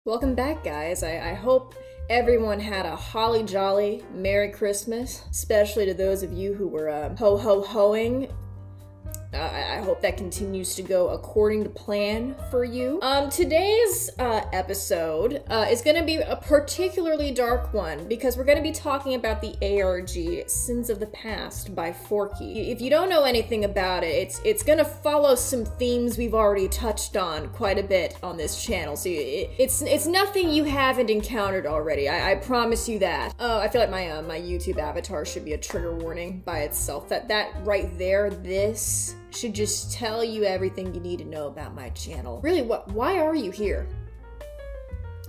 Welcome back, guys. I hope everyone had a holly jolly Merry Christmas, especially to those of you who were ho-ho-hoing. I hope that continues to go according to plan for you. Today's episode is going to be a particularly dark one because we're going to be talking about the ARG Sins of the Past by Forky. If you don't know anything about it, it's going to follow some themes we've already touched on quite a bit on this channel. So it's nothing you haven't encountered already. I promise you that. I feel like my YouTube avatar should be a trigger warning by itself. That right there, this should just tell you everything you need to know about my channel. Really, why are you here?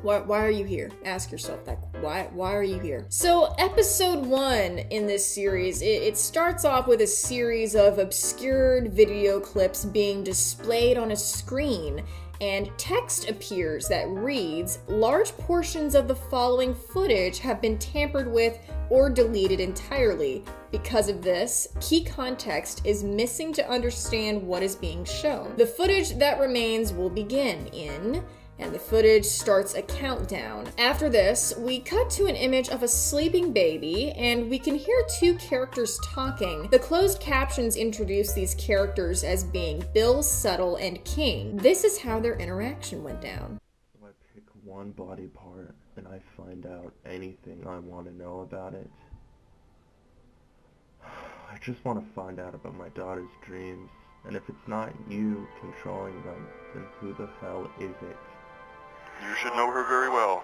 Why are you here? Ask yourself that. Why are you here? So episode 1 in this series, it starts off with a series of obscured video clips being displayed on a screen, and text appears that reads, "Large portions of the following footage have been tampered with or deleted entirely. Because of this, key context is missing to understand what is being shown. The footage that remains will begin in..." and the footage starts a countdown. After this, we cut to an image of a sleeping baby, and we can hear 2 characters talking. The closed captions introduce these characters as being Bill, Subtle, and King. This is how their interaction went down. I pick one body part and I find out anything I want to know about it. I just want to find out about my daughter's dreams, and if it's not you controlling them, then who the hell is it? You should know her very well.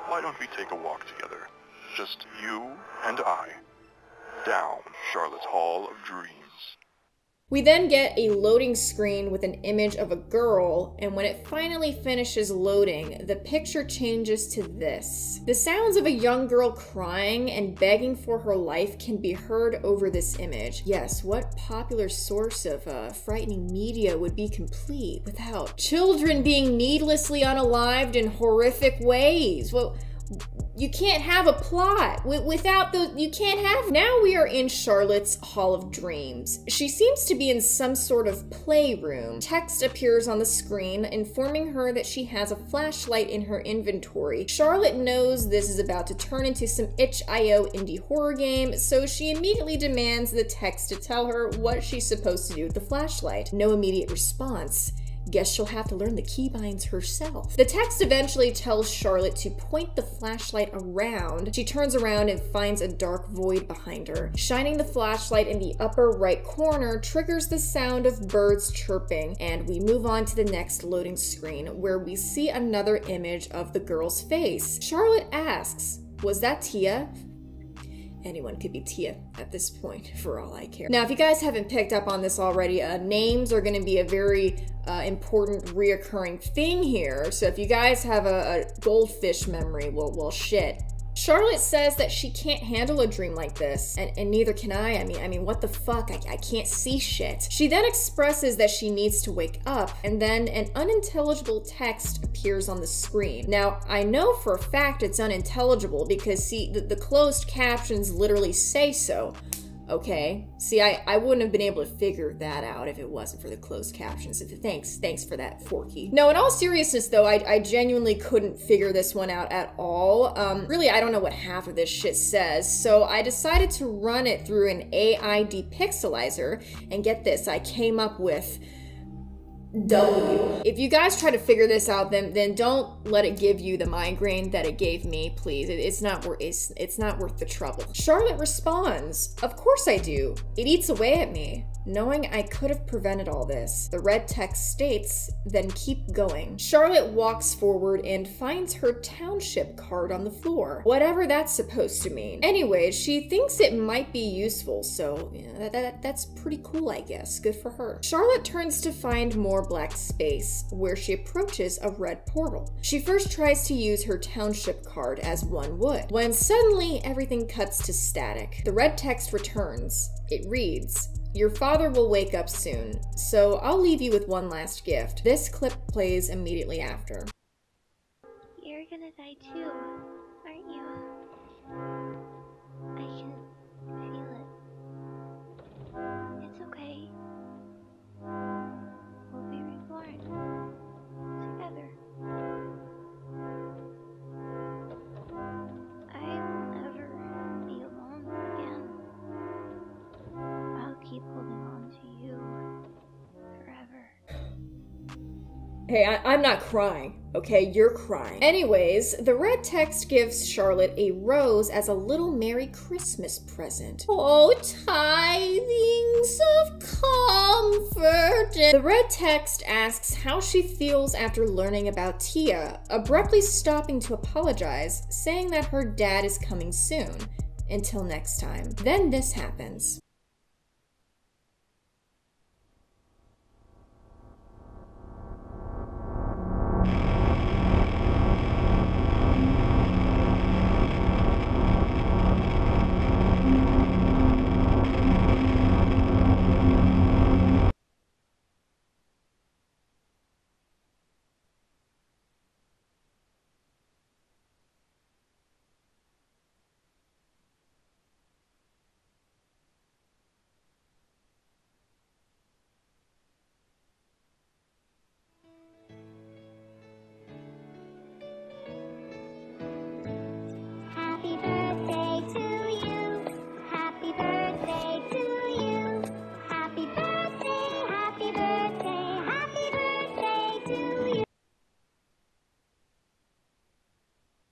Why don't we take a walk together? Just you and I. Down Charlotte's Hall of Dreams. We then get a loading screen with an image of a girl, and when it finally finishes loading, the picture changes to this. The sounds of a young girl crying and begging for her life can be heard over this image. Yes, what popular source of frightening media would be complete without children being needlessly unalived in horrific ways? Well, you can't have a plot without those. You can't have. Now we are in Charlotte's Hall of Dreams. She seems to be in some sort of playroom. Text appears on the screen informing her that she has a flashlight in her inventory. Charlotte knows this is about to turn into some itch.io indie horror game, so she immediately demands the text to tell her what she's supposed to do with the flashlight. No immediate response. Guess she'll have to learn the keybinds herself. The text eventually tells Charlotte to point the flashlight around. She turns around and finds a dark void behind her. Shining the flashlight in the upper right corner triggers the sound of birds chirping, and we move on to the next loading screen, where we see another image of the girl's face. Charlotte asks, "Was that Tia?" Anyone could be Tia at this point, for all I care. Now, if you guys haven't picked up on this already, names are going to be a very important reoccurring thing here. So if you guys have a goldfish memory, well, shit. Charlotte says that she can't handle a dream like this, and neither can I. I mean, what the fuck? I can't see shit. She then expresses that she needs to wake up, and then an unintelligible text appears on the screen. Now, I know for a fact it's unintelligible because, see, the closed captions literally say so. Okay, see, I wouldn't have been able to figure that out if it wasn't for the closed captions. Thanks for that, Forky. No, in all seriousness though, I genuinely couldn't figure this one out at all. Really, I don't know what half of this shit says, so I decided to run it through an AI depixelizer, and get this, I came up with W. If you guys try to figure this out, then don't let it give you the migraine that it gave me, please. It's not worth the trouble. Charlotte responds, "Of course I do. It eats away at me. Knowing I could have prevented all this." The red text states, "Then keep going." Charlotte walks forward and finds her township card on the floor. Whatever that's supposed to mean. Anyway, she thinks it might be useful, so that's pretty cool, I guess. Good for her. Charlotte turns to find more black space, where she approaches a red portal. She first tries to use her township card as one would, when suddenly everything cuts to static. The red text returns. It reads, "Your father will wake up soon, so I'll leave you with one last gift." This clip plays immediately after. You're gonna die too, aren't you? I can feel it. It's okay. We'll be reborn together. Hey, I'm not crying, okay? You're crying. Anyways, the red text gives Charlotte a rose as a little Merry Christmas present. Oh, tidings of comfort. The red text asks how she feels after learning about Tia, abruptly stopping to apologize, saying that her dad is coming soon. Until next time. Then this happens. Happy birthday to you. Happy birthday to you. Happy birthday, happy birthday, happy birthday to you.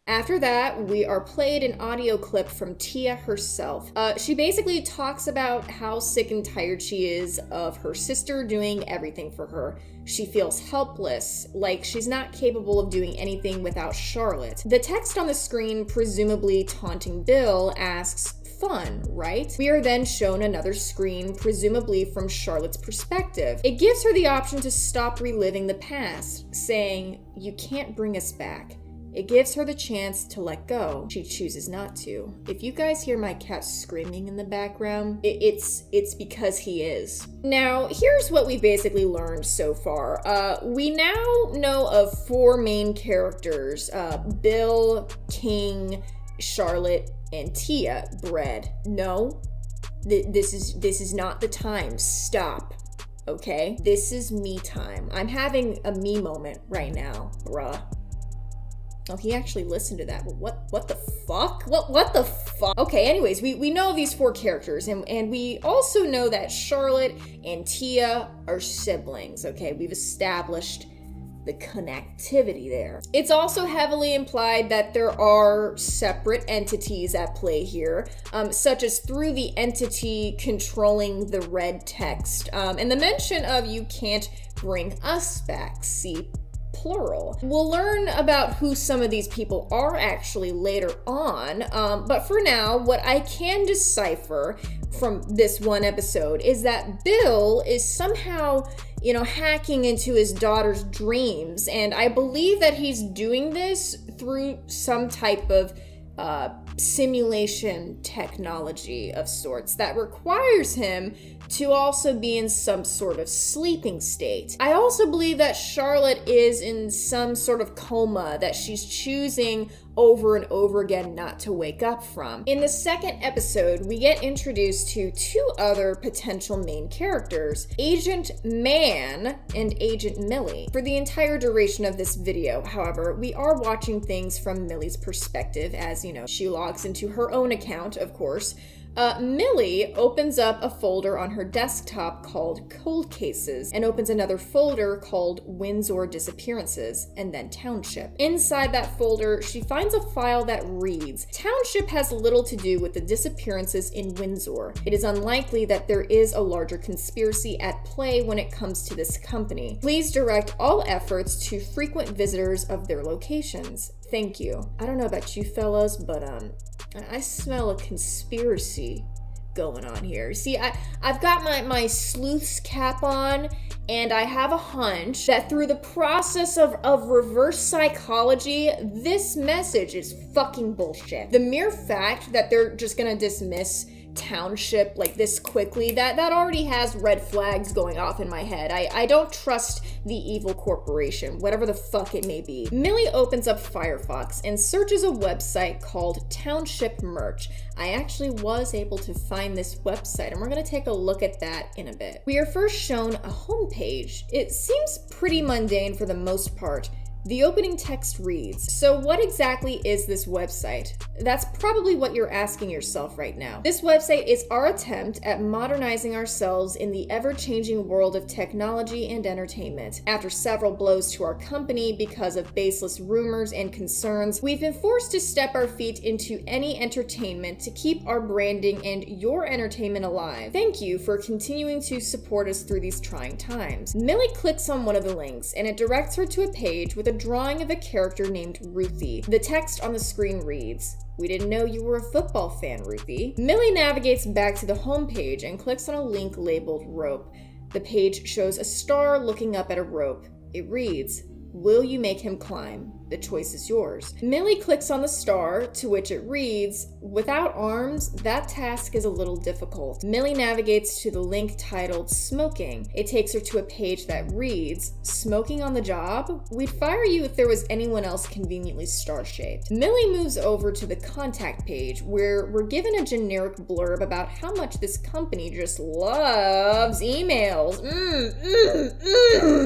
After that, we are played an audio clip from Tia herself. She basically talks about how sick and tired she is of her sister doing everything for her. She feels helpless, like she's not capable of doing anything without Charlotte. The text on the screen, presumably taunting Bill, asks, "Fun, right?" We are then shown another screen, presumably from Charlotte's perspective. It gives her the option to stop reliving the past, saying, "You can't bring us back." It gives her the chance to let go. She chooses not to. If you guys hear my cat screaming in the background, it's because he is. Now, here's what we basically learned so far. We now know of 4 main characters, Bill, King, Charlotte, and Tia. Bread. No, this is not the time. Stop. Okay? This is me time. I'm having a me moment right now, bruh. Oh, he actually listened to that. What the fuck? What the fuck? Okay, anyways, we know these 4 characters, and we also know that Charlotte and Tia are siblings, okay? We've established the connectivity there. It's also heavily implied that there are separate entities at play here, such as through the entity controlling the red text, and the mention of "you can't bring us back," see plural. We'll learn about who some of these people are actually later on, but for now, what I can decipher from this one episode is that Bill is somehow, you know, hacking into his daughter's dreams, and I believe that he's doing this through some type of simulation technology of sorts that requires him to also be in some sort of sleeping state. I also believe that Charlotte is in some sort of coma that she's choosing over and over again not to wake up from. In the second episode, we get introduced to 2 other potential main characters, Agent Man and Agent Millie. For the entire duration of this video, however, we are watching things from Millie's perspective as, you know, she logs into her own account, of course. Millie opens up a folder on her desktop called Cold Cases and opens another folder called Windsor Disappearances and then Township. Inside that folder, she finds a file that reads, "Township has little to do with the disappearances in Windsor. It is unlikely that there is a larger conspiracy at play when it comes to this company. Please direct all efforts to frequent visitors of their locations. Thank you." I don't know about you fellas, but I smell a conspiracy going on here. See, I've got my sleuth's cap on, and I have a hunch that through the process of reverse psychology, this message is fucking bullshit. The mere fact that they're just gonna dismiss Township like this quickly, that already has red flags going off in my head. I don't trust the evil corporation, whatever the fuck it may be. Millie opens up Firefox and searches a website called Township Merch. I actually was able to find this website, and we're gonna take a look at that in a bit. We are first shown a homepage. It seems pretty mundane for the most part. The opening text reads, "So what exactly is this website?" That's probably what you're asking yourself right now. This website is our attempt at modernizing ourselves in the ever-changing world of technology and entertainment. After several blows to our company because of baseless rumors and concerns, we've been forced to step our feet into any entertainment to keep our branding and your entertainment alive. Thank you for continuing to support us through these trying times. Millie clicks on one of the links and it directs her to a page with a drawing of a character named Ruthie. The text on the screen reads, "We didn't know you were a football fan, Ruthie." Millie navigates back to the home page and clicks on a link labeled rope. The page shows a star looking up at a rope. It reads, "Will you make him climb? The choice is yours." Millie clicks on the star, to which it reads, "Without arms, that task is a little difficult." Millie navigates to the link titled Smoking. It takes her to a page that reads, "Smoking on the job? We'd fire you if there was anyone else conveniently star-shaped." Millie moves over to the contact page, where we're given a generic blurb about how much this company just loves emails.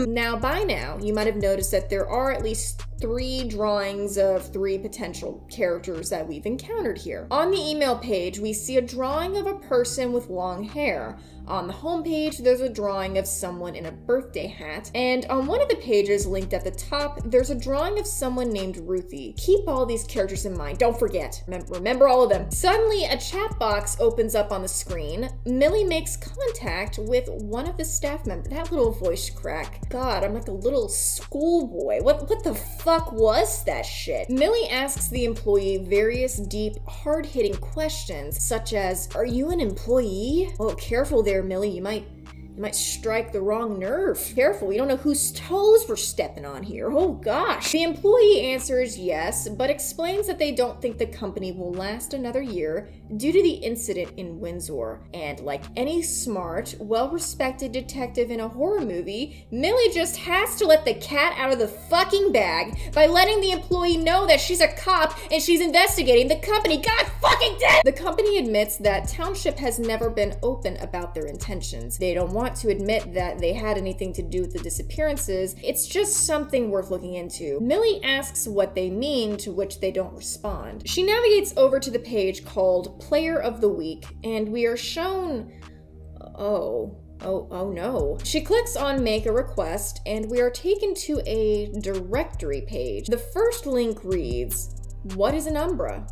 Now, by now, you might have noticed that there are at least 3 drawings of 3 potential characters that we've encountered here. On the email page, we see a drawing of a person with long hair. On the home page, there's a drawing of someone in a birthday hat. And on one of the pages linked at the top, there's a drawing of someone named Ruthie. Keep all these characters in mind. Don't forget. Remember all of them. Suddenly, a chat box opens up on the screen. Millie makes contact with one of the staff members. That little voice crack. God, I'm like a little schoolboy. What the fuck was that shit? Millie asks the employee various deep, hard-hitting questions, such as, "Are you an employee? Oh, careful there, Millie, you might strike the wrong nerve. Careful, we don't know whose toes we're stepping on here. Oh gosh." The employee answers yes, but explains that they don't think the company will last another year due to the incident in Windsor. And like any smart, well-respected detective in a horror movie, Millie just has to let the cat out of the fucking bag by letting the employee know that she's a cop and she's investigating the company. God fucking damn! The company admits that Township has never been open about their intentions. They don't want to admit that they had anything to do with the disappearances. It's just something worth looking into. Millie asks what they mean, to which they don't respond. She navigates over to the page called Player of the Week, and we are shown... Oh no. She clicks on Make a Request, and we are taken to a directory page. The first link reads, "What is an Umbra?"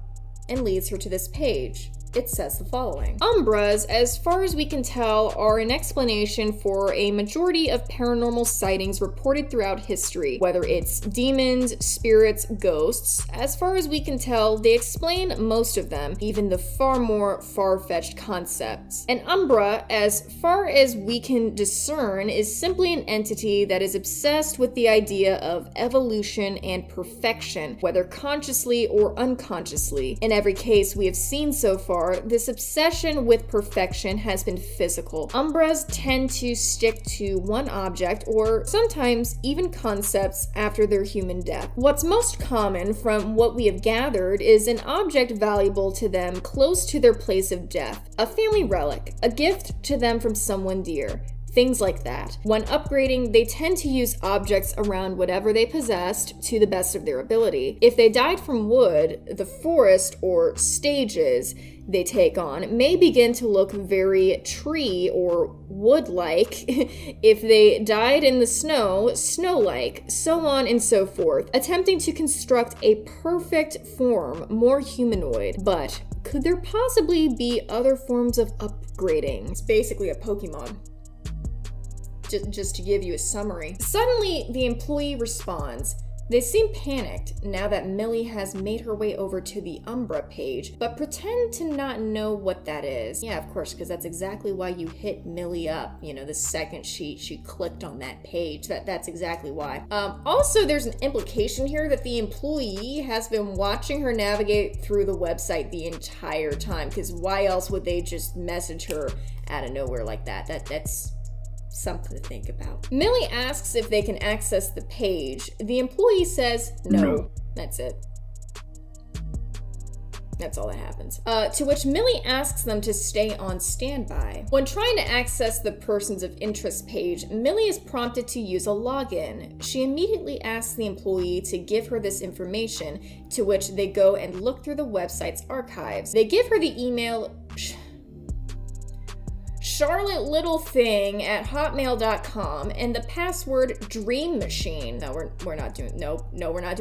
and leads her to this page. It says the following. Umbras, as far as we can tell, are an explanation for a majority of paranormal sightings reported throughout history. Whether it's demons, spirits, ghosts, as far as we can tell, they explain most of them, even the far more far-fetched concepts. An Umbra, as far as we can discern, is simply an entity that is obsessed with the idea of evolution and perfection, whether consciously or unconsciously. In every case we have seen so far, this obsession with perfection has been physical. Umbras tend to stick to one object, or sometimes even concepts, after their human death. What's most common from what we have gathered is an object valuable to them close to their place of death, a family relic, a gift to them from someone dear. Things like that. When upgrading, they tend to use objects around whatever they possessed to the best of their ability. If they died from wood, the forest or stages they take on may begin to look very tree or wood-like. If they died in the snow, snow-like, so on and so forth, attempting to construct a perfect form, more humanoid. But could there possibly be other forms of upgrading? It's basically a Pokemon. Just to give you a summary. Suddenly, the employee responds. They seem panicked now that Millie has made her way over to the Umbra page, but pretend to not know what that is. Yeah, of course, because that's exactly why you hit Millie up, you know, the second she clicked on that page. That's exactly why. Also, there's an implication here that the employee has been watching her navigate through the website the entire time, because why else would they just message her out of nowhere like that? That's something to think about. Millie asks if they can access the page. The employee says no. That's it. That's all that happens. To which Millie asks them to stay on standby. When trying to access the persons of interest page, Millie is prompted to use a login. She immediately asks the employee to give her this information, to which they go and look through the website's archives. They give her the email charlottelittleThing@hotmail.com and the password dream machine. No, we're not doing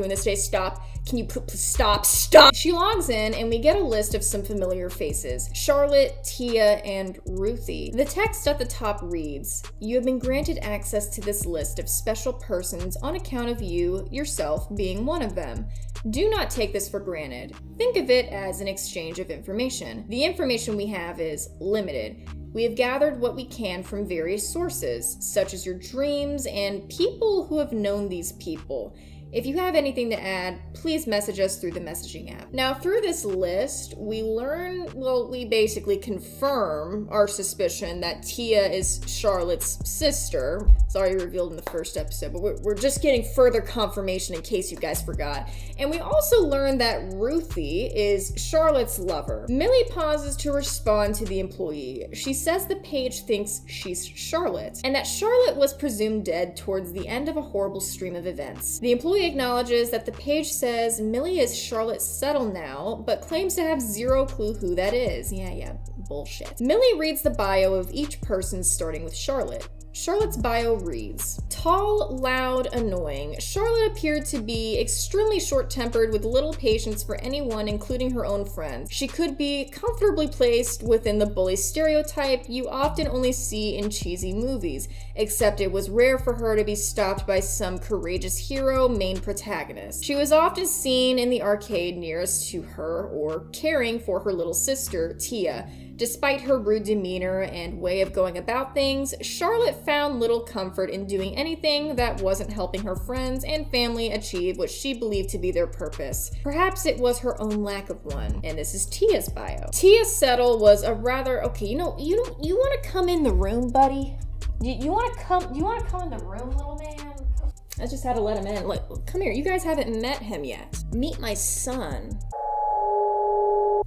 this today. Stop. Can you stop? She logs in and we get a list of some familiar faces: Charlotte, Tia, and Ruthie. The text at the top reads, "You have been granted access to this list of special persons on account of you, yourself, being one of them. Do not take this for granted. Think of it as an exchange of information. The information we have is limited. We have gathered what we can from various sources, such as your dreams and people who have known these people. If you have anything to add, please message us through the messaging app." Now, through this list, we basically confirm our suspicion that Tia is Charlotte's sister. It's already revealed in the first episode, but we're just getting further confirmation in case you guys forgot. And we also learned that Ruthie is Charlotte's lover. Millie pauses to respond to the employee. She says the page thinks she's Charlotte, and that Charlotte was presumed dead towards the end of a horrible stream of events. The employee acknowledges that the page says Millie is Charlotte Settle now, but claims to have zero clue who that is. Yeah, bullshit. Millie reads the bio of each person starting with Charlotte. Charlotte's bio reads, "Tall, loud, annoying. Charlotte appeared to be extremely short-tempered with little patience for anyone, including her own friends. She could be comfortably placed within the bully stereotype you often only see in cheesy movies, except it was rare for her to be stopped by some courageous hero main protagonist. She was often seen in the arcade nearest to her or caring for her little sister, Tia. Despite her rude demeanor and way of going about things, Charlotte found little comfort in doing anything that wasn't helping her friends and family achieve what she believed to be their purpose. Perhaps it was her own lack of one." And this is Tia's bio. Tia Settle was a rather, okay, you want to come in the room, buddy? You want to come in the room, little man? I just had to let him in. Like, come here, you guys haven't met him yet. Meet my son.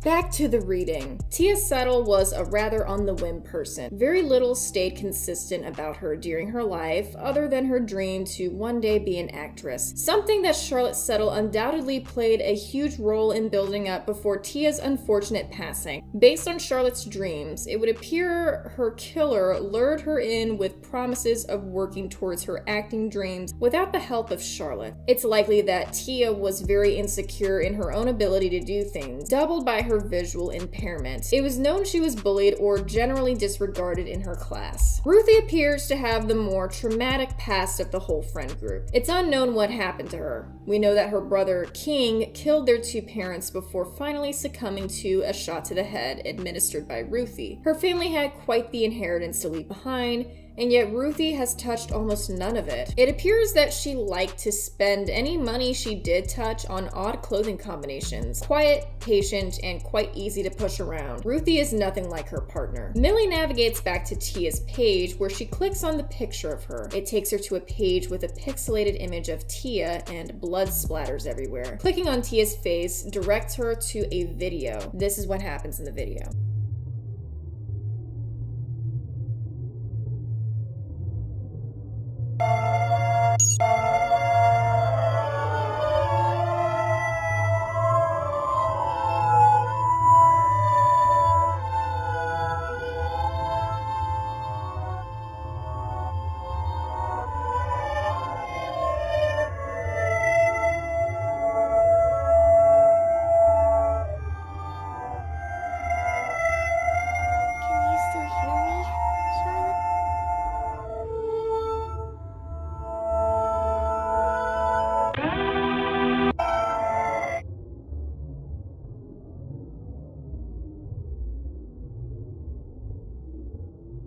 Back to the reading. Tia Settle was a rather on-the-whim person. Very little stayed consistent about her during her life, other than her dream to one day be an actress. Something that Charlotte Settle undoubtedly played a huge role in building up before Tia's unfortunate passing. Based on Charlotte's dreams, it would appear her killer lured her in with promises of working towards her acting dreams without the help of Charlotte. It's likely that Tia was very insecure in her own ability to do things, doubled by her visual impairment. It was known she was bullied or generally disregarded in her class. Ruthie appears to have the more traumatic past of the whole friend group. It's unknown what happened to her. We know that her brother King killed their two parents before finally succumbing to a shot to the head administered by Ruthie. Her family had quite the inheritance to leave behind, and yet Ruthie has touched almost none of it. It appears that she liked to spend any money she did touch on odd clothing combinations. Quiet, patient, and quite easy to push around. Ruthie is nothing like her partner. Millie navigates back to Tia's page where she clicks on the picture of her. It takes her to a page with a pixelated image of Tia and blood splatters everywhere. Clicking on Tia's face directs her to a video. This is what happens in the video.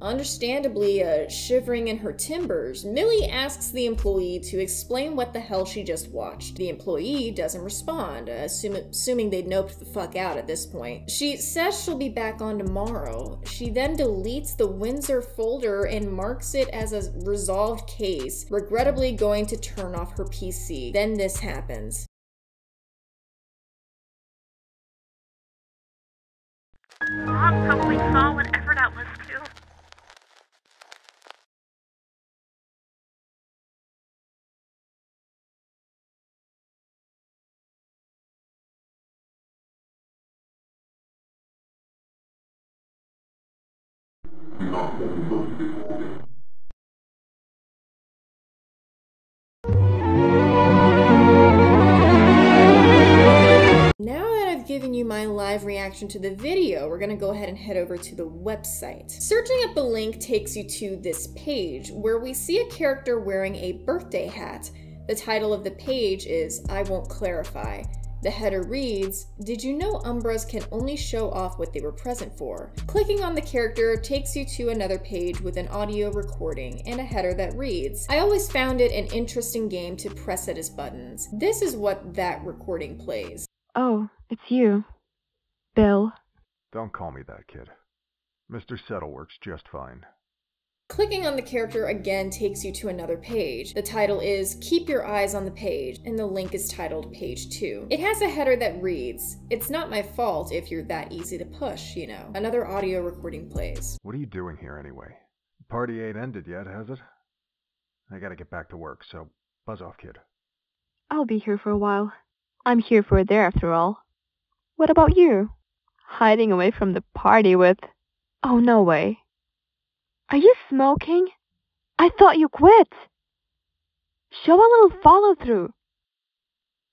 Understandably shivering in her timbers, Millie asks the employee to explain what the hell she just watched. The employee doesn't respond, assuming they'd noped the fuck out at this point. She says she'll be back on tomorrow. She then deletes the Windsor folder and marks it as a resolved case, regrettably going to turn off her PC. Then this happens. mom probably saw whatever that was too. Now that I've given you my live reaction to the video, we're gonna go ahead and head over to the website. Searching up the link takes you to this page where we see a character wearing a birthday hat. The title of the page is I Won't Clarify. The header reads, "Did you know Umbras can only show off what they were present for?" Clicking on the character takes you to another page with an audio recording and a header that reads, "I always found it an interesting game to press at his buttons." This is what that recording plays. Oh, it's you. Bill. Don't call me that, kid. Mr. Settle works just fine. Clicking on the character again takes you to another page. The title is Keep Your Eyes on the Page, and the link is titled Page 2. It has a header that reads, "It's not my fault if you're that easy to push, you know." Another audio recording plays. What are you doing here anyway? The party ain't ended yet, has it? I gotta get back to work, so buzz off, kid. I'll be here for a while. I'm here for a day after all. What about you? Hiding away from the party with... Oh, no way. Are you smoking? I thought you quit. Show a little follow-through.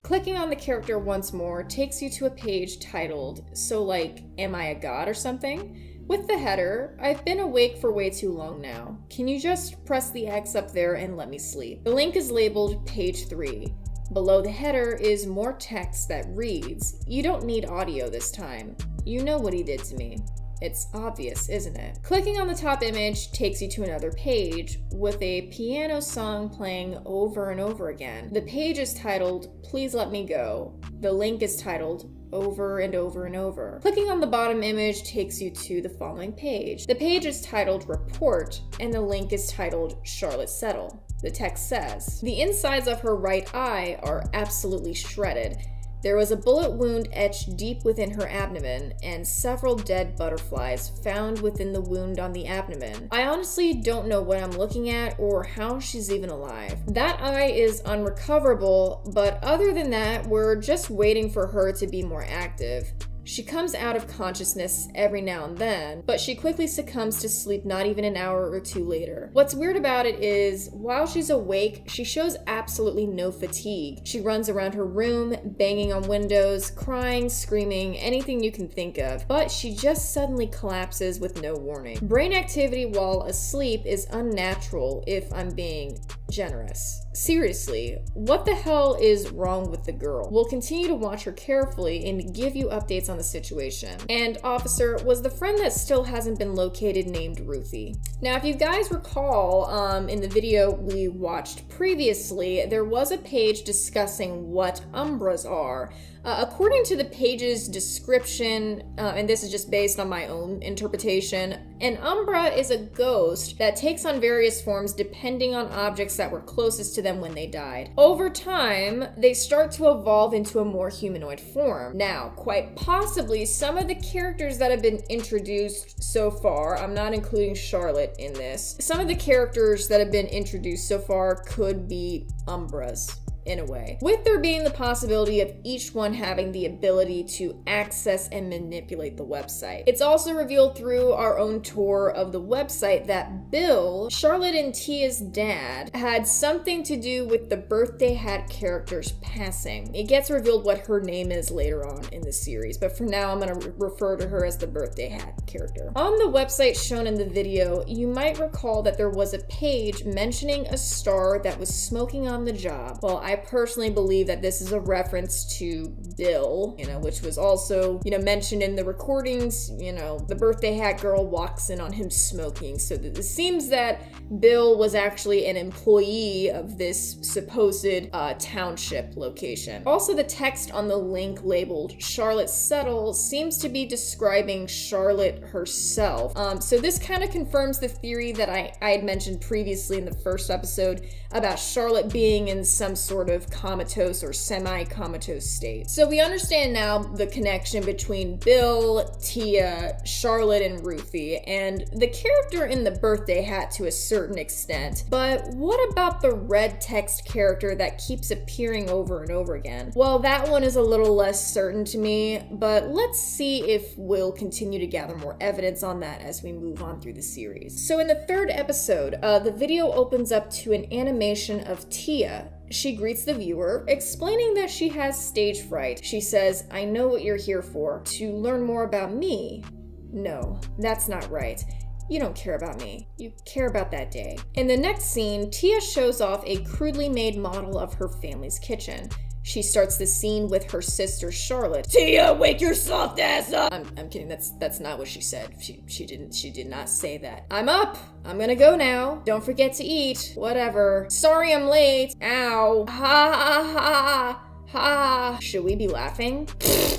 Clicking on the character once more takes you to a page titled, So Like, Am I a God or Something? With the header, I've been awake for way too long now. Can you just press the X up there and let me sleep? The link is labeled Page 3. Below the header is more text that reads, You don't need audio this time. You know what he did to me. It's obvious, isn't it? Clicking on the top image takes you to another page with a piano song playing over and over again. The page is titled, Please Let Me Go. The link is titled, Over and Over and Over. Clicking on the bottom image takes you to the following page. The page is titled Report, and the link is titled Charlotte Settle. The text says, The insides of her right eye are absolutely shredded. There was a bullet wound etched deep within her abdomen, and several dead butterflies found within the wound on the abdomen. I honestly don't know what I'm looking at or how she's even alive. That eye is unrecoverable, but other than that, we're just waiting for her to be more active. She comes out of consciousness every now and then, but she quickly succumbs to sleep not even an hour or two later. What's weird about it is, while she's awake, she shows absolutely no fatigue. She runs around her room, banging on windows, crying, screaming, anything you can think of, but she just suddenly collapses with no warning. Brain activity while asleep is unnatural, if I'm being generous. Seriously, what the hell is wrong with the girl? We'll continue to watch her carefully and give you updates on the situation. And officer, was the friend that still hasn't been located named Ruthie? Now, if you guys recall, in the video we watched previously, there was a page discussing what umbras are. According to the page's description, and this is just based on my own interpretation, an umbra is a ghost that takes on various forms depending on objects that were closest to them when they died. Over time, they start to evolve into a more humanoid form. Now, quite possibly, some of the characters that have been introduced so far, I'm not including Charlotte in this, some of the characters that have been introduced so far could be umbras. In a way, with there being the possibility of each one having the ability to access and manipulate the website. It's also revealed through our own tour of the website that Bill, Charlotte and Tia's dad, had something to do with the birthday hat character's passing. It gets revealed what her name is later on in the series, but for now I'm going to refer to her as the birthday hat character. On the website shown in the video, you might recall that there was a page mentioning a star that was smoking on the job. Well, I personally believe that this is a reference to Bill, which was also, mentioned in the recordings. The birthday hat girl walks in on him smoking. So it seems that Bill was actually an employee of this supposed township location. Also, the text on the link labeled Charlotte Settle seems to be describing Charlotte herself. So this kind of confirms the theory that I had mentioned previously in the first episode about Charlotte being in some sort of comatose or semi-comatose state. So So we understand now the connection between Bill, Tia, Charlotte, and Ruthie, and the character in the birthday hat to a certain extent. But what about the red text character that keeps appearing over and over again? Well, that one is a little less certain to me, but let's see if we'll continue to gather more evidence on that as we move on through the series. So in the third episode, the video opens up to an animation of Tia. She greets the viewer, explaining that she has stage fright. She says, "I know what you're here for. To learn more about me." No, that's not right. You don't care about me. You care about that day. In the next scene, Tia shows off a crudely made model of her family's kitchen. She starts the scene with her sister Charlotte. "Tia, wake your soft ass up!" I'm kidding, that's not what she said. She did not say that. "I'm up! I'm gonna go now. Don't forget to eat. Whatever. Sorry I'm late. Ow. Ha ha ha ha. Should we be laughing?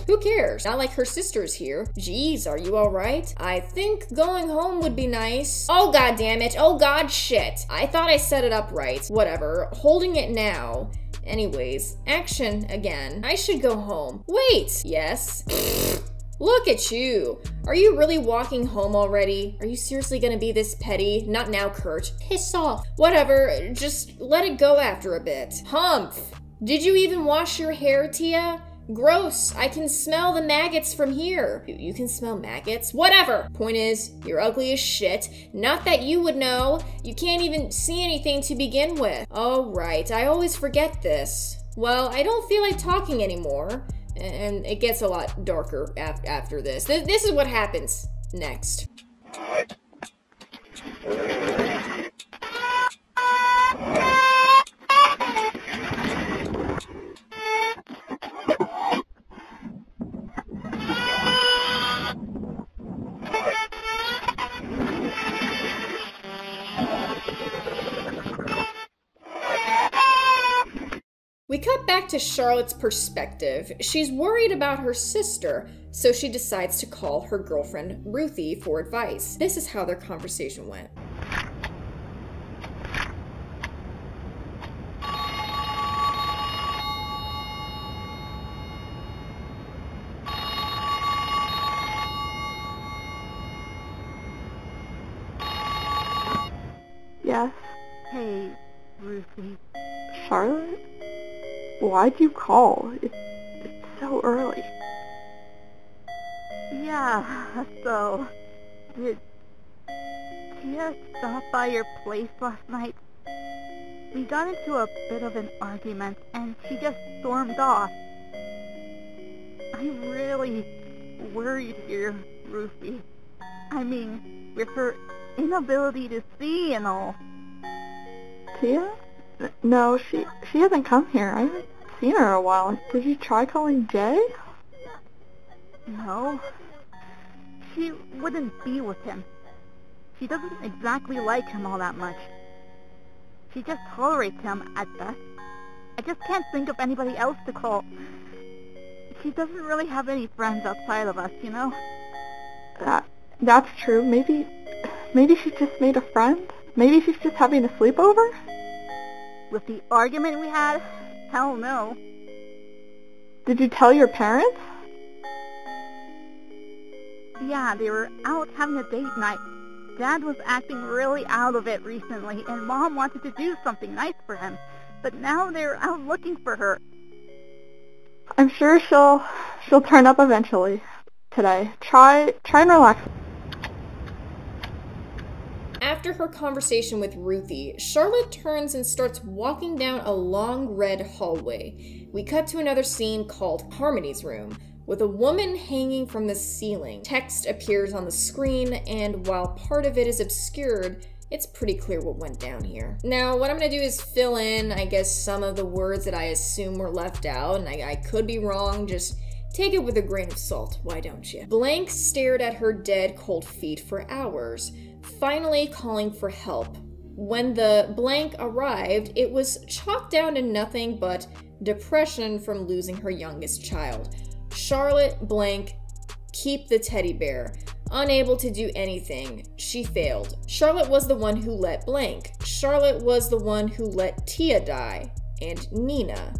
Who cares? Not like her sister's here. Geez, are you alright? I think going home would be nice. Oh god damn it. Oh god shit. I thought I set it up right. Whatever. Holding it now. Anyways, action again. I should go home. Wait! Yes. Look at you. Are you really walking home already? Are you seriously gonna be this petty? Not now, Kurt. Piss off. Whatever, just let it go after a bit. Humph! Did you even wash your hair, Tia? Gross, I can smell the maggots from here. You can smell maggots? Whatever. Point is, you're ugly as shit. Not that you would know. You can't even see anything to begin with. Oh, right, I always forget this. Well, I don't feel like talking anymore. And it gets a lot darker after this. This is what happens next. We cut back to Charlotte's perspective. She's worried about her sister, so she decides to call her girlfriend Ruthie for advice. This is how their conversation went. Yes? Hey, Ruthie. Charlotte? Why'd you call? It's so early. Yeah, so... Did Tia stop by your place last night? We got into a bit of an argument, and she just stormed off. I'm really worried here, Ruthie. I mean, with her inability to see and all. Tia? No, she hasn't come here. I haven't seen her in a while. Did you try calling Jay? No. She wouldn't be with him. She doesn't exactly like him all that much. She just tolerates him at best. I just can't think of anybody else to call. She doesn't really have any friends outside of us, you know? That's true. Maybe she just made a friend? Maybe she's just having a sleepover? With the argument we had? Hell no. Did you tell your parents? Yeah, they were out having a date night. Dad was acting really out of it recently, and Mom wanted to do something nice for him. But now they're out looking for her. I'm sure she'll turn up eventually today. Try and relax. After her conversation with Ruthie, Charlotte turns and starts walking down a long red hallway. We cut to another scene called Harmony's room, with a woman hanging from the ceiling. Text appears on the screen, and while part of it is obscured, it's pretty clear what went down here. Now, what I'm gonna do is fill in, I guess, some of the words that I assume were left out, and I could be wrong, just take it with a grain of salt, why don't you? Blank stared at her dead cold feet for hours, finally calling for help. When the blank arrived, it was chalked down to nothing but depression from losing her youngest child. Charlotte blank, keep the teddy bear. Unable to do anything, she failed. Charlotte was the one who let blank. Charlotte was the one who let Tia die. And Nina.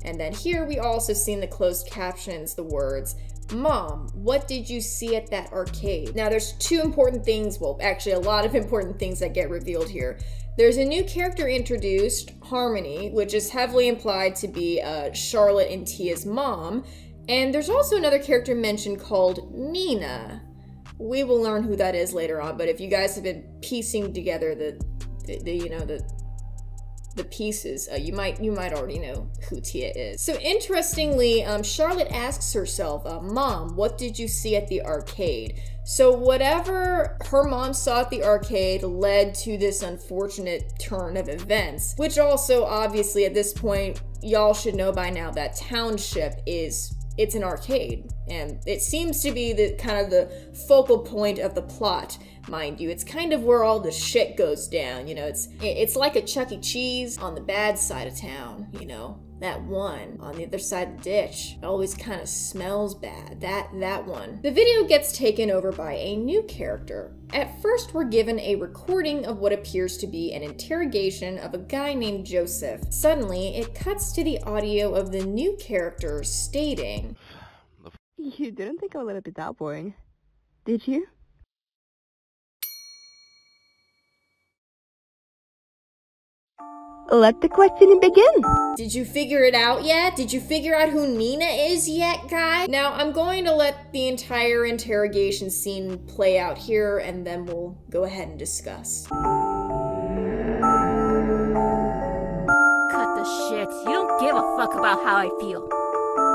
And then here we also see in the closed captions the words, "Mom, what did you see at that arcade?" Now there's two important things, well actually a lot of important things that get revealed here. There's a new character introduced, Harmony, which is heavily implied to be Charlotte and Tia's mom. And there's also another character mentioned called Nina. We will learn who that is later on, but if you guys have been piecing together the pieces, you might already know who Tia is. So interestingly, Charlotte asks herself, "Mom, what did you see at the arcade?" So whatever her mom saw at the arcade led to this unfortunate turn of events, which also obviously at this point, y'all should know by now that Township it's an arcade, and it seems to be the kind of the focal point of the plot, mind you. It's kind of where all the shit goes down, you know. It's like a Chuck E. Cheese on the bad side of town, you know. That one on the other side of the ditch. It always kind of smells bad. That one. The video gets taken over by a new character. At first, we're given a recording of what appears to be an interrogation of a guy named Joseph. Suddenly, it cuts to the audio of the new character stating, You didn't think I would let it be that boring, did you? Let the questioning begin. "Did you figure it out yet? Did you figure out who Nina is yet, guy?" Now, I'm going to let the entire interrogation scene play out here, and then we'll go ahead and discuss. Cut the shit. You don't give a fuck about how I feel.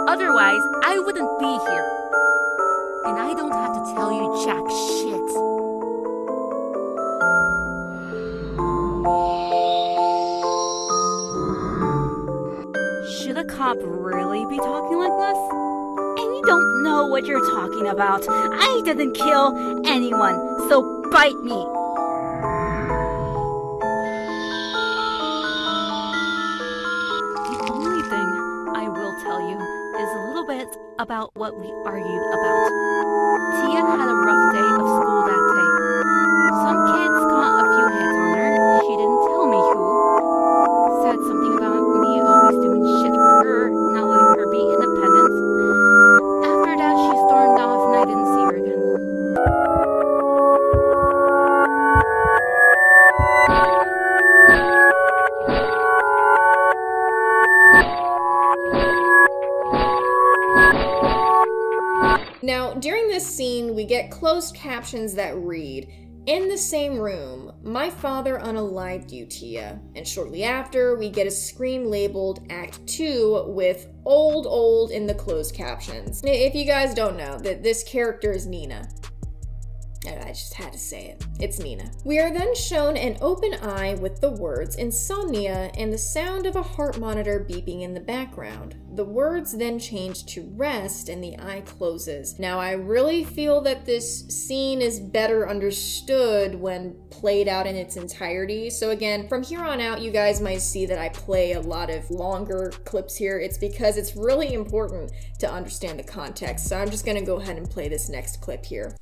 Otherwise, I wouldn't be here. And I don't have to tell you jack shit. Should a cop really be talking like this? And you don't know what you're talking about. I didn't kill anyone, so bite me. The only thing I will tell you is a little bit about what we argued about. Tia had a rough day of school that day. Some kids got a few hits on her. She didn't tell me who. Said something about me always doing shit for her, not letting her be independent. After that, she stormed off and I didn't see her again. Now, during this scene, we get closed captions that read, "In the same room, my father unalived you, Tia." And shortly after, we get a screen labeled Act 2 with old in the closed captions. If you guys don't know, that this character is Nina. I just had to say it. It's Nina. We are then shown an open eye with the words insomnia and the sound of a heart monitor beeping in the background. The words then change to rest and the eye closes. Now, I really feel that this scene is better understood when played out in its entirety. So again, from here on out, you guys might see that I play a lot of longer clips here. It's because it's really important to understand the context. So I'm just gonna go ahead and play this next clip here.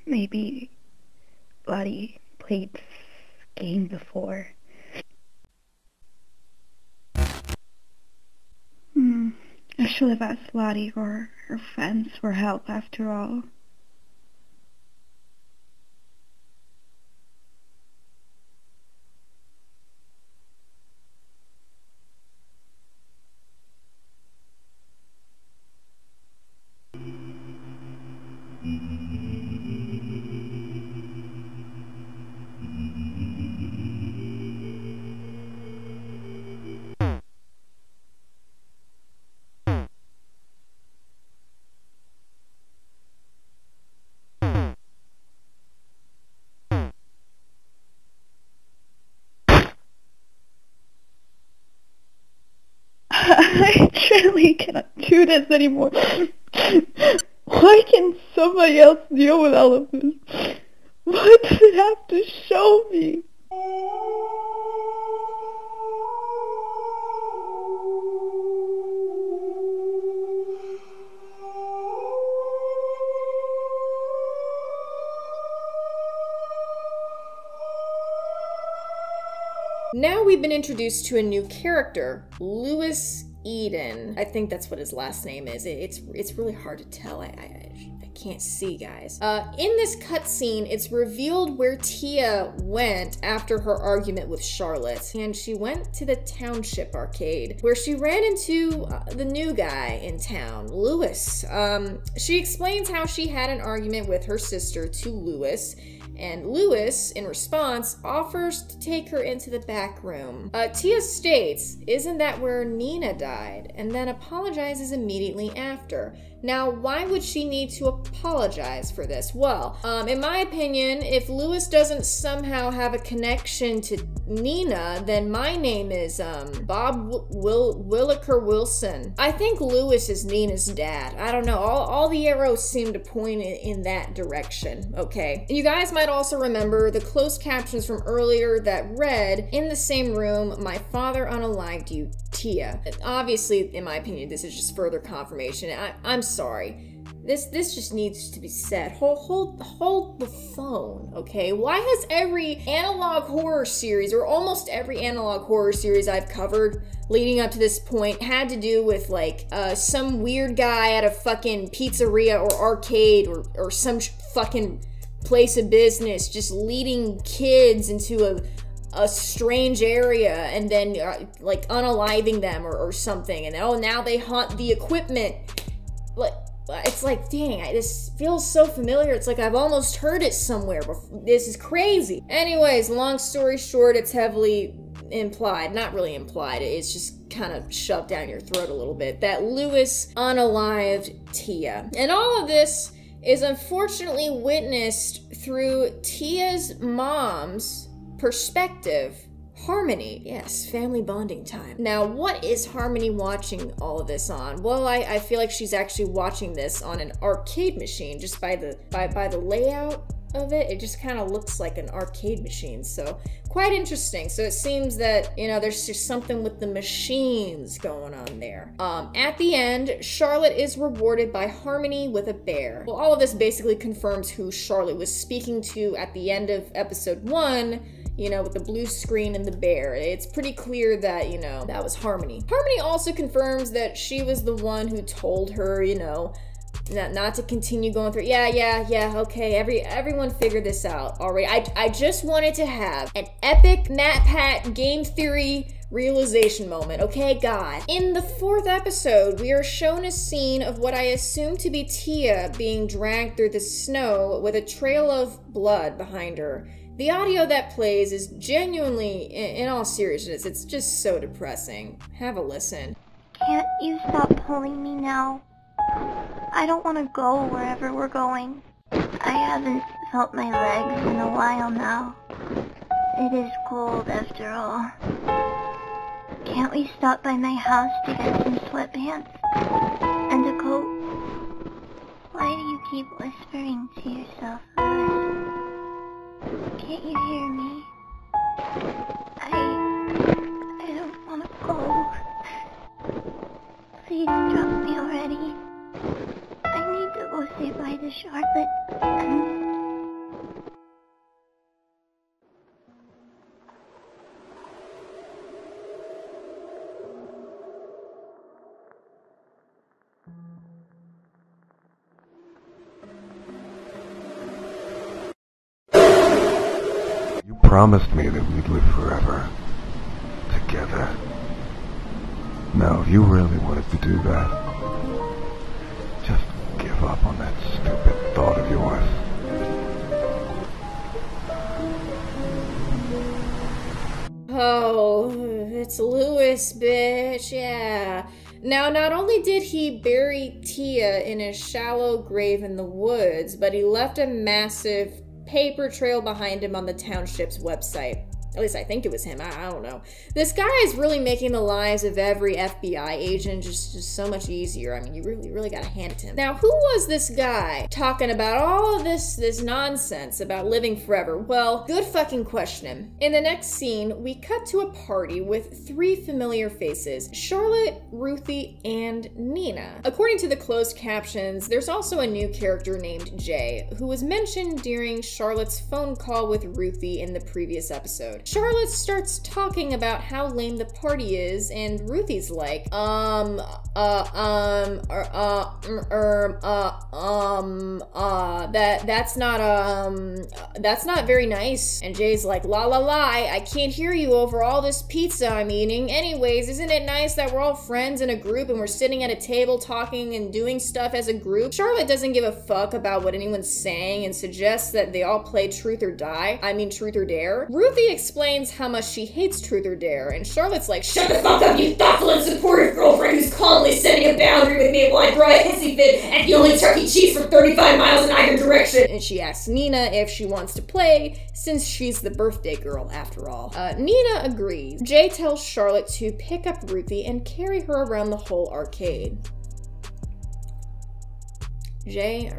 Maybe Lottie played this game before. I should have asked Lottie or her friends for help after all. I truly cannot do this anymore. Why can't somebody else deal with all of this? Why does it have to show me? Now we've been introduced to a new character, Louis Eden. I think that's what his last name is. It's really hard to tell. I can't see, guys. In this cutscene, it's revealed where Tia went after her argument with Charlotte, and she went to the Township arcade, where she ran into the new guy in town, Louis. She explains how she had an argument with her sister to Louis, and Louis, in response, offers to take her into the back room. Tia states, "Isn't that where Nina died?" and then apologizes immediately after. Now, why would she need to apologize for this? Well, in my opinion, if Louis doesn't somehow have a connection to Nina, then my name is Bob Williker Wilson. I think Louis is Nina's dad. I don't know. All the arrows seem to point in that direction, okay? You guys might also remember the closed captions from earlier that read, "In the same room, my father unalived you, Tia." Obviously, in my opinion, this is just further confirmation. I'm sorry. This just needs to be said. Hold the phone, okay? Why has every analog horror series, or almost every analog horror series I've covered leading up to this point, had to do with like some weird guy at a fucking pizzeria or arcade or some fucking place of business just leading kids into a strange area and then like unaliving them or something, and oh, now they haunt the equipment. Like, it's like, dang, this feels so familiar. It's like I've almost heard it somewhere before. This is crazy. Anyways, long story short, it's heavily implied, not really implied, it's just kind of shoved down your throat a little bit, that Louis unalived Tia. And all of this is unfortunately witnessed through Tia's mom's perspective, Harmony. Yes, family bonding time. Now, what is Harmony watching all of this on? Well, I feel like she's actually watching this on an arcade machine, just by the layout of it. It just kind of looks like an arcade machine, so quite interesting. So it seems that, you know, there's just something with the machines going on there. At the end, Charlotte is rewarded by Harmony with a bear. Well, all of this basically confirms who Charlotte was speaking to at the end of episode 1, you know, with the blue screen and the bear. It's pretty clear that, you know, that was Harmony. Harmony also confirms that she was the one who told her, you know, not to continue going through. Yeah, okay, everyone figured this out already. I just wanted to have an epic MatPat game theory realization moment, okay, God. In the 4th episode, we are shown a scene of what I assume to be Tia being dragged through the snow with a trail of blood behind her. The audio that plays is genuinely, in all seriousness, it's just so depressing. Have a listen. Can't you stop pulling me now? I don't want to go wherever we're going. I haven't felt my legs in a while now. It is cold after all. Can't we stop by my house to get some sweatpants? And a coat? Why do you keep whispering to yourself, Louis? Can't you hear me? I don't want to go. Please drop me already. I need to go say bye to Charlotte and... You promised me that we'd live forever. Together. Now, if you really wanted to do that, just give up on that stupid thought of yours. Oh, it's Louis, bitch, yeah. Now, not only did he bury Tia in a shallow grave in the woods, but he left a massive paper trail behind him on the township's website. At least I think it was him. I don't know. This guy is really making the lives of every FBI agent just so much easier. I mean, you really gotta hand it to him. Now, who was this guy talking about all of this nonsense about living forever? Well, good fucking question. In the next scene, we cut to a party with 3 familiar faces: Charlotte, Ruthie, and Nina. According to the closed captions, there's also a new character named Jay, who was mentioned during Charlotte's phone call with Ruthie in the previous episode. Charlotte starts talking about how lame the party is, and Ruthie's like, that's not very nice. And Jay's like, la la la, I can't hear you over all this pizza I'm eating. Anyways, isn't it nice that we're all friends in a group and we're sitting at a table talking and doing stuff as a group? Charlotte doesn't give a fuck about what anyone's saying and suggests that they all play truth or die. I mean, truth or dare. Ruthie explains how much she hates truth or dare, and Charlotte's like, shut the fuck up, you thoughtful and supportive girlfriend who's calmly setting a boundary with me while I throw a hissy fit at the only Chuck E. Cheese for 35 miles in either direction. And she asks Nina if she wants to play, since she's the birthday girl after all. Nina agrees. Jay tells Charlotte to pick up Ruthie and carry her around the whole arcade. Jay,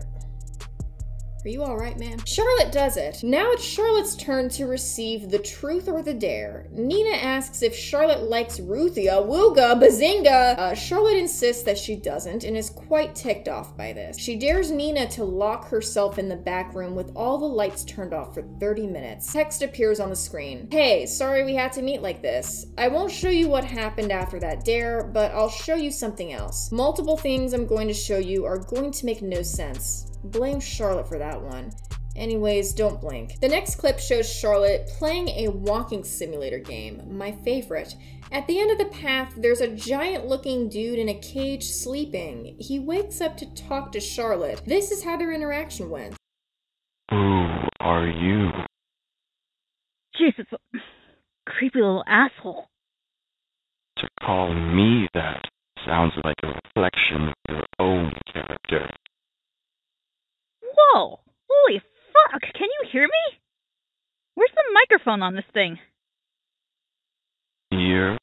are you alright, man? Charlotte does it. Now it's Charlotte's turn to receive the truth or the dare. Nina asks if Charlotte likes Ruthie. Awooga, bazinga! Charlotte insists that she doesn't and is quite ticked off by this. She dares Nina to lock herself in the back room with all the lights turned off for 30 minutes. Text appears on the screen. Hey, sorry we had to meet like this. I won't show you what happened after that dare, but I'll show you something else. Multiple things I'm going to show you are going to make no sense. Blame Charlotte for that one. Anyways, don't blink. The next clip shows Charlotte playing a walking simulator game, my favorite. At the end of the path, there's a giant-looking dude in a cage sleeping. He wakes up to talk to Charlotte. This is how their interaction went. Who are you? Jesus, creepy little asshole. To call me that sounds like a reflection of your own character. Whoa! Holy fuck! Can you hear me? Where's the microphone on this thing? Here?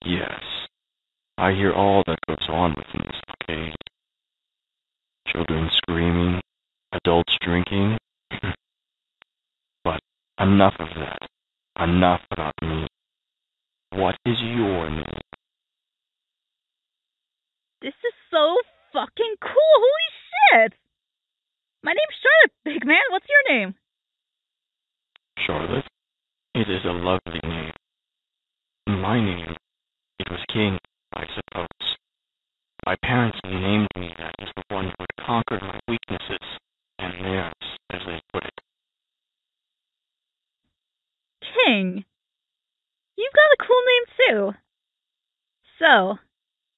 Yes. I hear all that goes on within this arcade. Children screaming, adults drinking. But enough of that. Enough about me. What is your name? This is so fucking cool! Holy shit! My name's Charlotte, big man. What's your name? Charlotte? It is a lovely name. My name, it was King, I suppose. My parents named me that as the one who would conquer my weaknesses and theirs, as they put it. King? You've got a cool name, too. So,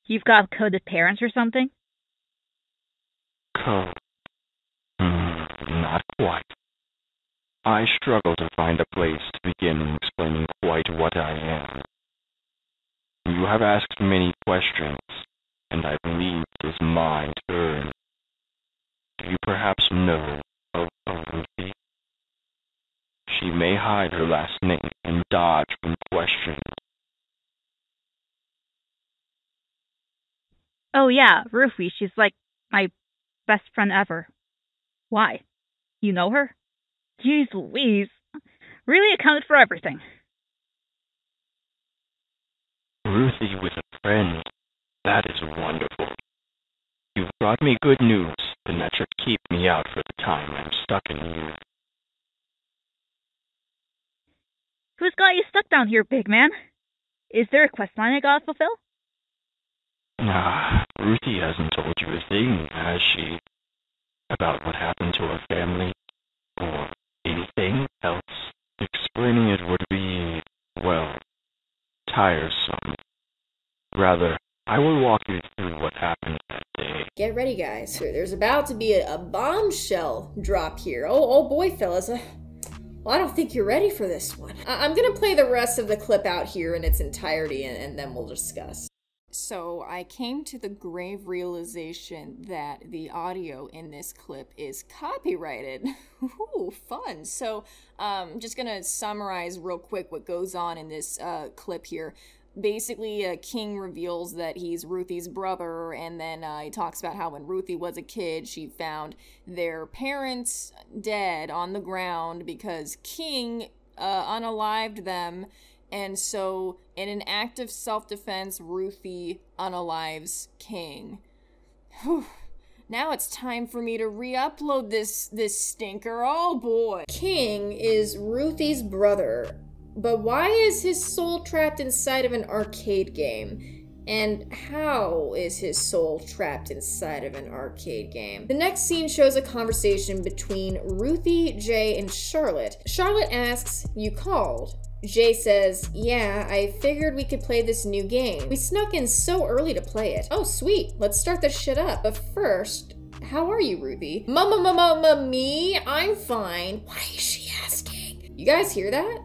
you've got coded parents or something? Code? Not quite. I struggle to find a place to begin explaining quite what I am. You have asked many questions, and I believe it is my turn. Do you perhaps know of Ruthie? She may hide her last name and dodge from questions. Oh yeah, Ruthie. She's like my best friend ever. Why? You know her? Jeez Louise. Really accounted for everything. Ruthie with a friend. That is wonderful. You've brought me good news, and that should keep me out for the time I'm stuck in here. Who's got you stuck down here, big man? Is there a quest line I gotta fulfill? Ruthie hasn't told you a thing, has she? About what happened to her family? Or anything else? Explaining it would be, well, tiresome. Rather, I will walk you through what happened that day. Get ready, guys. There's about to be a bombshell drop here. Oh boy, fellas. Well, I don't think you're ready for this one. I'm gonna play the rest of the clip out here in its entirety, and then we'll discuss. So I came to the grave realization that the audio in this clip is copyrighted. Ooh, fun. So I'm just gonna summarize real quick what goes on in this clip here. Basically, King reveals that he's Ruthie's brother, and then he talks about how when Ruthie was a kid, she found their parents dead on the ground because King unalived them, and so in an act of self-defense, Ruthie unalives King. Whew. Now it's time for me to re-upload this stinker. Oh boy. King is Ruthie's brother. But why is his soul trapped inside of an arcade game? And how is his soul trapped inside of an arcade game? The next scene shows a conversation between Ruthie, Jay, and Charlotte. Charlotte asks, "You called?" Jay says, "Yeah, I figured we could play this new game. We snuck in so early to play it." "Oh, sweet. Let's start this shit up. But first, how are you, Ruthie?" Me? I'm fine." Why is she asking? You guys hear that?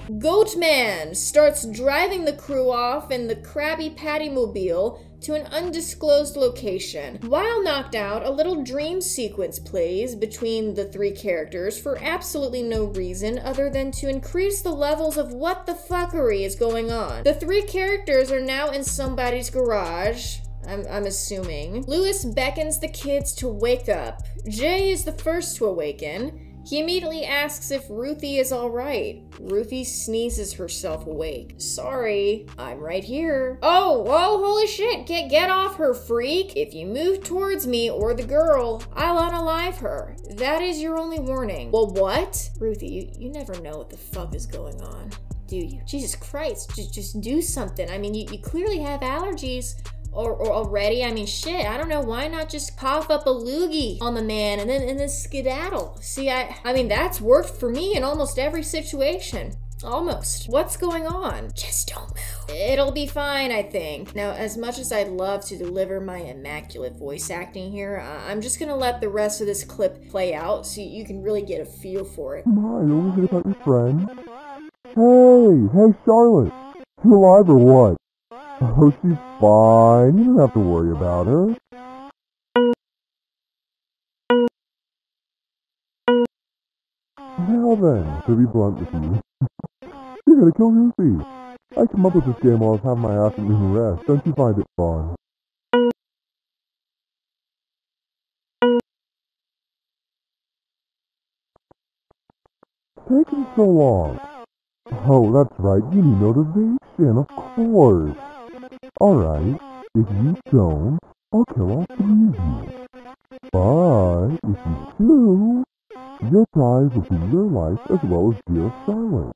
Goatman starts driving the crew off in the Krabby Patty Mobile to an undisclosed location. While knocked out, a little dream sequence plays between the three characters for absolutely no reason other than to increase the levels of what the fuckery is going on. The three characters are now in somebody's garage, I'm assuming. Lewis beckons the kids to wake up. Jay is the first to awaken. He immediately asks if Ruthie is alright. Ruthie sneezes herself awake. "Sorry, I'm right here." Oh, holy shit, get off her, freak. "If you move towards me or the girl, I'll unalive her. That is your only warning." "Well, what?" "Ruthie, you never know what the fuck is going on, do you? Jesus Christ, just do something. I mean, you clearly have allergies. Or already, I mean, shit, I don't know, why not just cough up a loogie on the man and then skedaddle? See, I mean, that's worked for me in almost every situation. Almost. What's going on? Just don't move. It'll be fine, I think. Now, as much as I'd love to deliver my immaculate voice acting here, I'm just gonna let the rest of this clip play out so you can really get a feel for it. Come you always about your friend? Hey, Charlotte. You alive or what? Oh, she's fine. You don't have to worry about her. Now then, to be blunt with you, you're gonna kill Ruthie. I came up with this game while I was having my afternoon rest. Don't you find it fun? Taking so long. Oh, that's right. You need motivation, of course. Alright, if you don't, I'll kill all three of you. But if you do, your prize will be your life as well as dear Charlotte.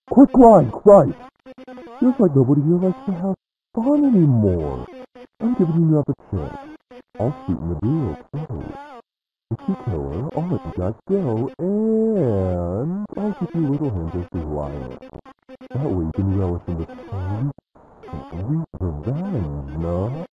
Quick, right! Feels like nobody here likes to have fun anymore. I'm giving you another chance. I'll sweeten the deal, too. If you kill her, I'll let you guys go, and I'll give you little hints as to who I am. That way you can relish in the sweet and sweet revenge, no?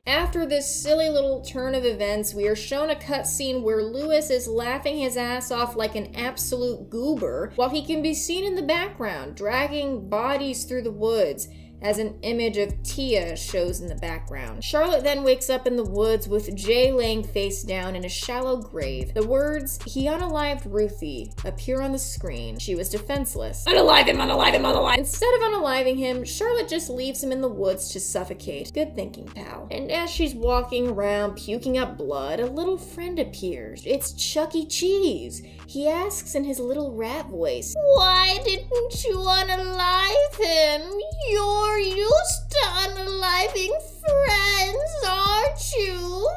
After this silly little turn of events, we are shown a cutscene where Lewis is laughing his ass off like an absolute goober, while he can be seen in the background, dragging bodies through the woods. as an image of Tia shows in the background. Charlotte then wakes up in the woods with Jay laying face down in a shallow grave. The words, "He unalived Ruthie," appear on the screen. She was defenseless. Unalive him, unalive him, unalive him! Instead of unaliving him, Charlotte just leaves him in the woods to suffocate. Good thinking, pal. And as she's walking around puking up blood, a little friend appears. It's Chuck E. Cheese. He asks in his little rat voice, "Why didn't you unalive him? You're used to unaliving friends, aren't you?"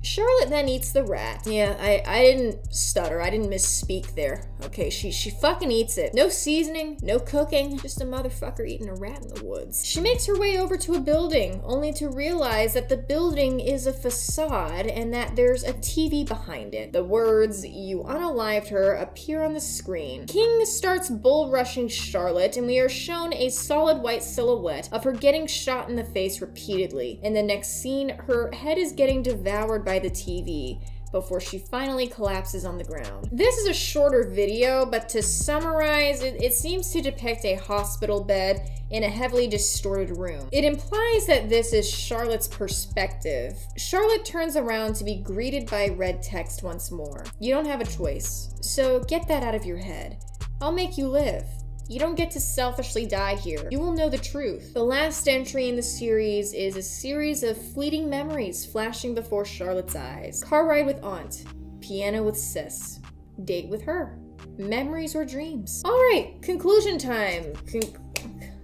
Charlotte then eats the rat. Yeah, I didn't stutter. I didn't misspeak there. Okay, she fucking eats it. No seasoning, no cooking, just a motherfucker eating a rat in the woods. She makes her way over to a building, only to realize that the building is a facade and that there's a TV behind it. The words, "You unalived her," appear on the screen. King starts bull rushing Charlotte, and we are shown a solid white silhouette of her getting shot in the face repeatedly. In the next scene, her head is getting devoured by the TV before she finally collapses on the ground. This is a shorter video, but to summarize, it seems to depict a hospital bed in a heavily distorted room. It implies that this is Charlotte's perspective. Charlotte turns around to be greeted by red text once more. You don't have a choice, so get that out of your head. I'll make you live. You don't get to selfishly die here. You will know the truth. The last entry in the series is a series of fleeting memories flashing before Charlotte's eyes. Car ride with aunt, piano with sis, date with her, memories or dreams. All right, conclusion time.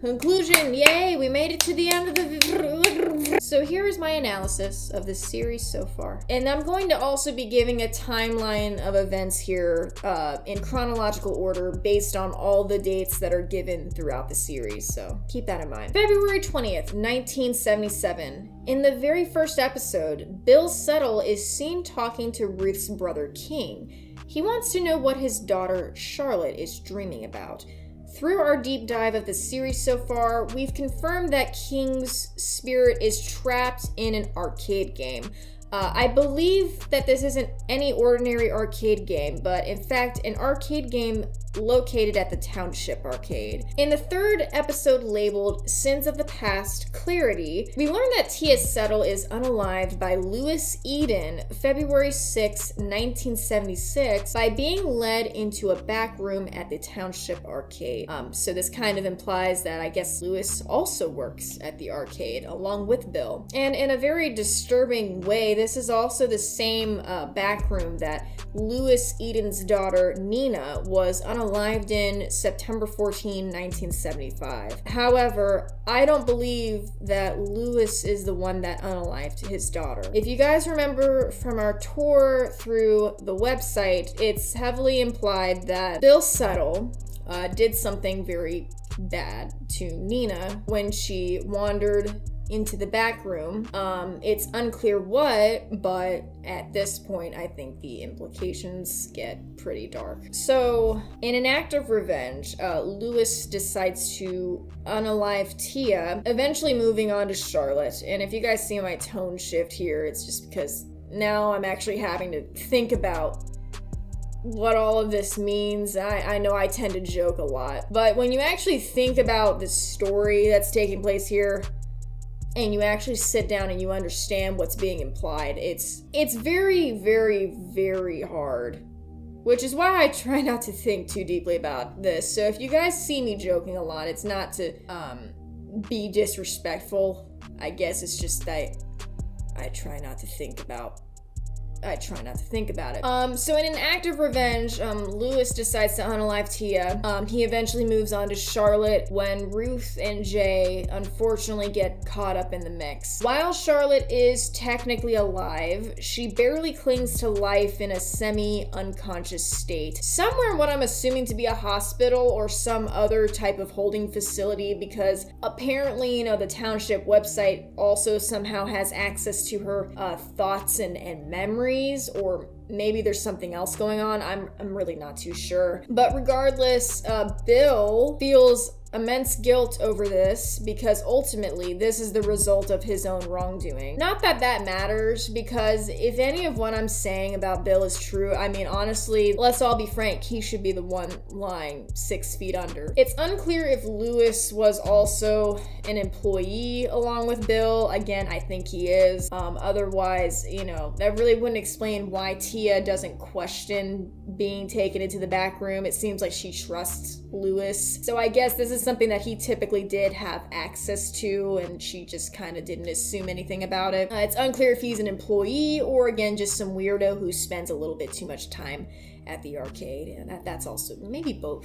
Conclusion, yay, we made it to the end of the... So here is my analysis of the series so far. And I'm going to also be giving a timeline of events here in chronological order based on all the dates that are given throughout the series, so keep that in mind. February 20th, 1977. In the very first episode, Bill Settle is seen talking to Ruth's brother King. He wants to know what his daughter Charlotte is dreaming about. Through our deep dive of the series so far, we've confirmed that King's spirit is trapped in an arcade game. I believe that this isn't any ordinary arcade game, but in fact, an arcade game located at the Township Arcade. In the third episode labeled Sins of the Past, Clarity, we learn that Tia Settle is unalived by Louis Eden February 6, 1976 by being led into a back room at the Township Arcade. So this kind of implies that I guess Louis also works at the arcade along with Bill. And in a very disturbing way, this is also the same back room that Louis Eden's daughter Nina was unalived in September 14, 1975. However, I don't believe that Louis is the one that unalived his daughter. If you guys remember from our tour through the website, it's heavily implied that Bill Settle did something very bad to Nina when she wandered into the back room. It's unclear what, but at this point, I think the implications get pretty dark. So, in an act of revenge, Louis decides to unalive Tia, eventually moving on to Charlotte. And if you guys see my tone shift here, it's just because now I'm actually having to think about what all of this means. I know I tend to joke a lot, but when you actually think about the story that's taking place here, and you actually sit down and you understand what's being implied, it's very, very, very hard. Which is why I try not to think too deeply about this. So if you guys see me joking a lot, it's not to be disrespectful. I guess it's just that I try not to think about it. So in an act of revenge, Louis decides to unalive Tia. He eventually moves on to Charlotte when Ruth and Jay unfortunately get caught up in the mix. While Charlotte is technically alive, she barely clings to life in a semi-unconscious state. Somewhere in what I'm assuming to be a hospital or some other type of holding facility, because apparently, you know, the township website also somehow has access to her thoughts and memories, or maybe there's something else going on. I'm really not too sure. But regardless, Bill feels immense guilt over this because ultimately this is the result of his own wrongdoing. Not that that matters, because if any of what I'm saying about Bill is true, I mean, honestly, let's all be frank, he should be the one lying 6 feet under. It's unclear if Lewis was also an employee along with Bill. Again, I think he is. Otherwise, you know, that really wouldn't explain why Tia doesn't question being taken into the back room. It seems like she trusts Lewis. So I guess this is something that he typically did have access to, and she just kind of didn't assume anything about it. It's unclear if he's an employee or, again, just some weirdo who spends a little bit too much time at the arcade, and that's also maybe both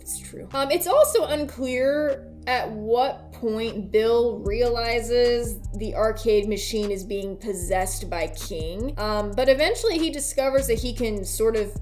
is true. It's also unclear at what point Bill realizes the arcade machine is being possessed by King, but eventually he discovers that he can sort of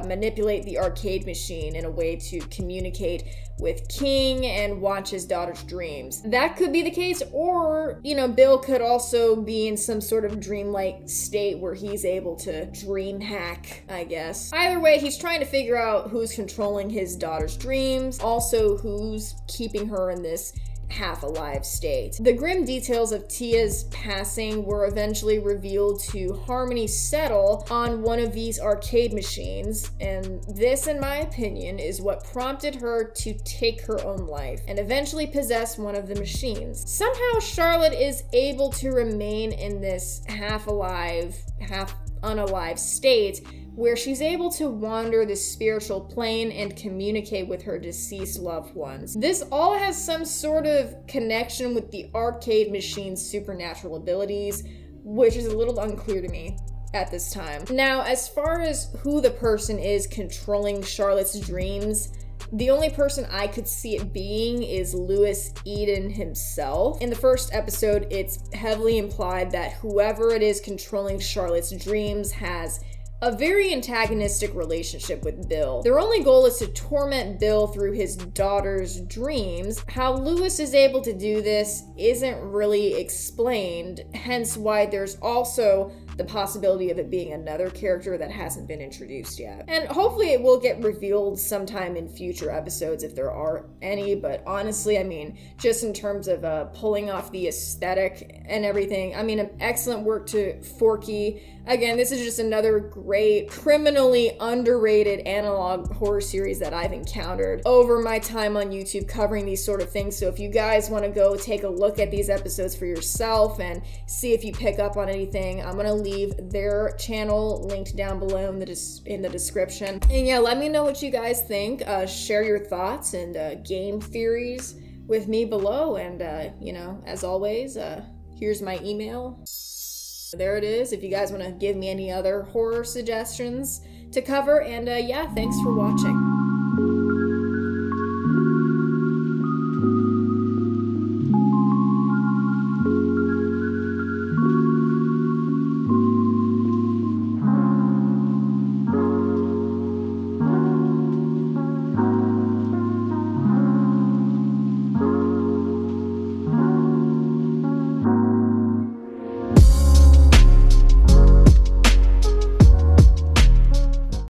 manipulate the arcade machine in a way to communicate with King and watch his daughter's dreams. That could be the case, or, you know, Bill could also be in some sort of dreamlike state where he's able to dream hack, I guess. Either way, he's trying to figure out who's controlling his daughter's dreams, also who's keeping her in this half-alive state. The grim details of Tia's passing were eventually revealed to Harmony Settle on one of these arcade machines, and this, in my opinion, is what prompted her to take her own life and eventually possess one of the machines. Somehow Charlotte is able to remain in this half-alive, half-unalive state where she's able to wander the spiritual plane and communicate with her deceased loved ones. This all has some sort of connection with the arcade machine's supernatural abilities, which is a little unclear to me at this time. Now, as far as who the person is controlling Charlotte's dreams, the only person I could see it being is Louis Eden himself. In the first episode, it's heavily implied that whoever it is controlling Charlotte's dreams has a very antagonistic relationship with Bill. Their only goal is to torment Bill through his daughter's dreams. How Lewis is able to do this isn't really explained, hence why there's also the possibility of it being another character that hasn't been introduced yet. And hopefully it will get revealed sometime in future episodes if there are any, but honestly, I mean, just in terms of pulling off the aesthetic and everything, I mean, excellent work to Forky. Again, this is just another great, criminally underrated analog horror series that I've encountered over my time on YouTube covering these sort of things. So if you guys want to go take a look at these episodes for yourself and see if you pick up on anything, I'm going to leave their channel linked down below in the description. And yeah, let me know what you guys think. Share your thoughts and game theories with me below. And, you know, as always, here's my email. There it is, if you guys want to give me any other horror suggestions to cover. And yeah, thanks for watching.